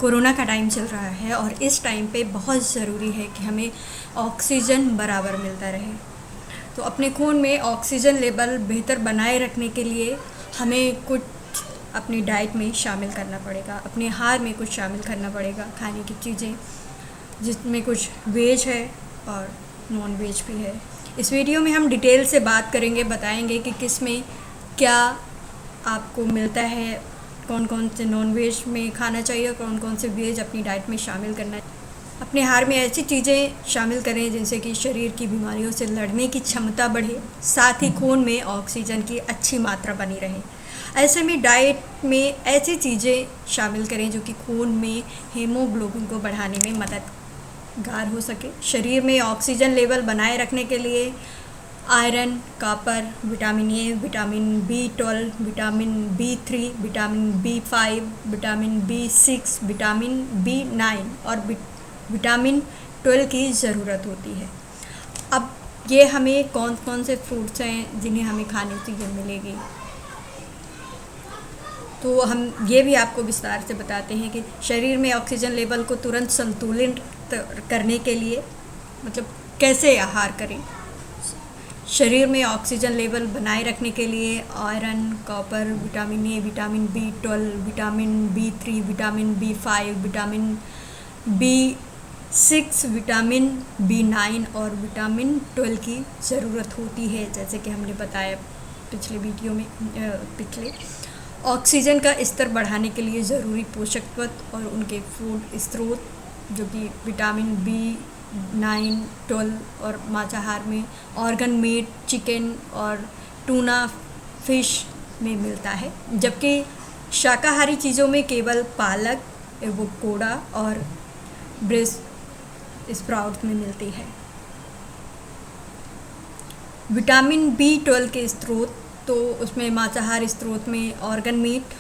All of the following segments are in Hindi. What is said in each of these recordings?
कोरोना का टाइम चल रहा है और इस टाइम पे बहुत ज़रूरी है कि हमें ऑक्सीजन बराबर मिलता रहे। तो अपने खून में ऑक्सीजन लेवल बेहतर बनाए रखने के लिए हमें कुछ अपनी डाइट में शामिल करना पड़ेगा, अपने आहार में कुछ शामिल करना पड़ेगा, खाने की चीज़ें जिसमें कुछ वेज है और नॉन वेज भी है। इस वीडियो में हम डिटेल से बात करेंगे, बताएंगे कि किस में क्या आपको मिलता है, कौन कौन से नॉन वेज में खाना चाहिए और कौन कौन से वेज अपनी डाइट में शामिल करना है। अपने आहार में ऐसी चीज़ें शामिल करें जिनसे कि शरीर की बीमारियों से लड़ने की क्षमता बढ़े, साथ ही खून में ऑक्सीजन की अच्छी मात्रा बनी रहे। ऐसे में डाइट में ऐसी चीज़ें शामिल करें जो कि खून में हीमोग्लोबिन को बढ़ाने में मददगार हो सके। शरीर में ऑक्सीजन लेवल बनाए रखने के लिए iron, copper, vitamin A, vitamin B12, vitamin B3, vitamin B5, vitamin B6, vitamin B9 और विटामिन 12 की ज़रूरत होती है। अब ये हमें कौन कौन से फ्रूट्स हैं जिन्हें हमें खाने से ये मिलेगी, तो हम ये भी आपको विस्तार से बताते हैं कि शरीर में ऑक्सीजन लेवल को तुरंत संतुलित करने के लिए मतलब कैसे आहार करें। शरीर में ऑक्सीजन लेवल बनाए रखने के लिए iron, copper, vitamin A, vitamin B12, vitamin B3, vitamin B5, vitamin B6, vitamin B9 और विटामिन 12 की ज़रूरत होती है। जैसे कि हमने बताया पिछले वीडियो में ऑक्सीजन का स्तर बढ़ाने के लिए ज़रूरी पोषक तत्व और उनके फूड स्रोत जो कि विटामिन B9, 12 और मांसाहार में ऑर्गन मीट, चिकन और टूना फिश में मिलता है, जबकि शाकाहारी चीज़ों में केवल पालक, एवोकाडो और ब्रेस स्प्राउट में मिलती है। विटामिन B12 के स्रोत तो उसमें मांसाहार स्रोत में organ meet,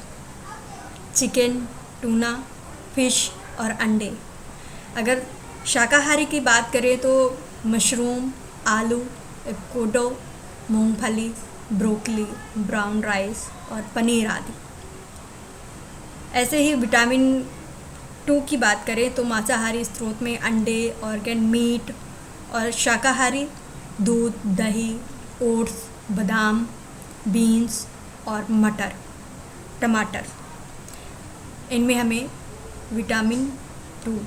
chicken, tuna fish और अंडे। अगर शाकाहारी की बात करें तो मशरूम, आलू, एवोकाडो, मूंगफली, ब्रोकली, ब्राउन राइस और पनीर आदि। ऐसे ही विटामिन 2 की बात करें तो मांसाहारी स्रोत में अंडे, ऑर्गन मीट और शाकाहारी दूध, दही, ओट्स, बादाम, बीन्स और मटर, टमाटर। इनमें हमें विटामिन 2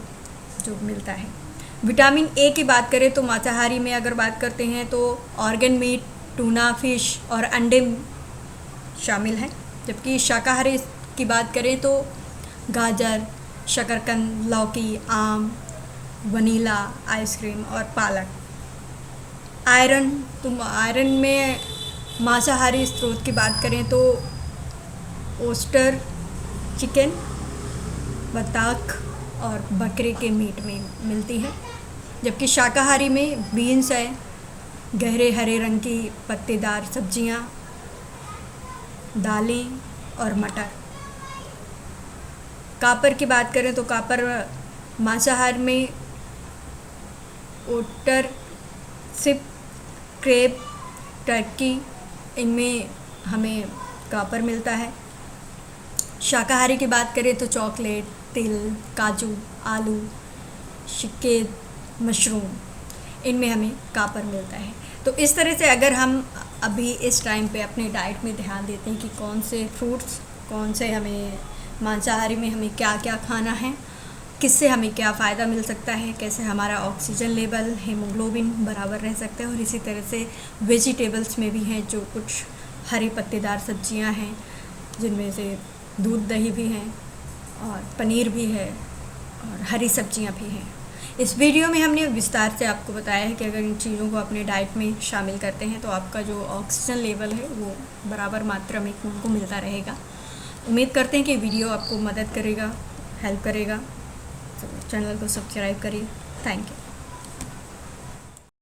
जो मिलता है। विटामिन ए की बात करें तो मांसाहारी में अगर बात करते हैं तो ऑर्गन मीट, टूना फिश और अंडे शामिल हैं, जबकि शाकाहारी की बात करें तो गाजर, शकरकंद, लौकी, आम, वनीला आइसक्रीम और पालक। आयरन में मांसाहारी स्रोत की बात करें तो ओस्टर, चिकन, बतख और बकरे के मीट में मिलती है, जबकि शाकाहारी में बीन्स है, गहरे हरे रंग की पत्तेदार सब्जियां, दालें और मटर। कॉपर की बात करें तो कॉपर मांसाहार में ओटर, सिप, क्रेब, टर्की, इनमें हमें कॉपर मिलता है। शाकाहारी की बात करें तो चॉकलेट, तिल, काजू, आलू, सिक्के, मशरूम, इनमें हमें कॉपर मिलता है। तो इस तरह से अगर हम अभी इस टाइम पे अपने डाइट में ध्यान देते हैं कि कौन से फ्रूट्स, कौन से हमें मांसाहारी में हमें क्या क्या खाना है, किससे हमें क्या फ़ायदा मिल सकता है, कैसे हमारा ऑक्सीजन लेवल, हीमोग्लोबिन बराबर रह सकता है, और इसी तरह से वेजिटेबल्स में भी हैं जो कुछ हरी पत्तेदार सब्जियां हैं जिनमें से दूध, दही भी हैं और पनीर भी है और हरी सब्जियां भी हैं। इस वीडियो में हमने विस्तार से आपको बताया है कि अगर इन चीज़ों को अपने डाइट में शामिल करते हैं तो आपका जो ऑक्सीजन लेवल है वो बराबर मात्रा में खून को मिलता रहेगा। उम्मीद करते हैं कि वीडियो आपको मदद करेगा, हेल्प करेगा। तो चैनल को सब्सक्राइब करिए। Thank you.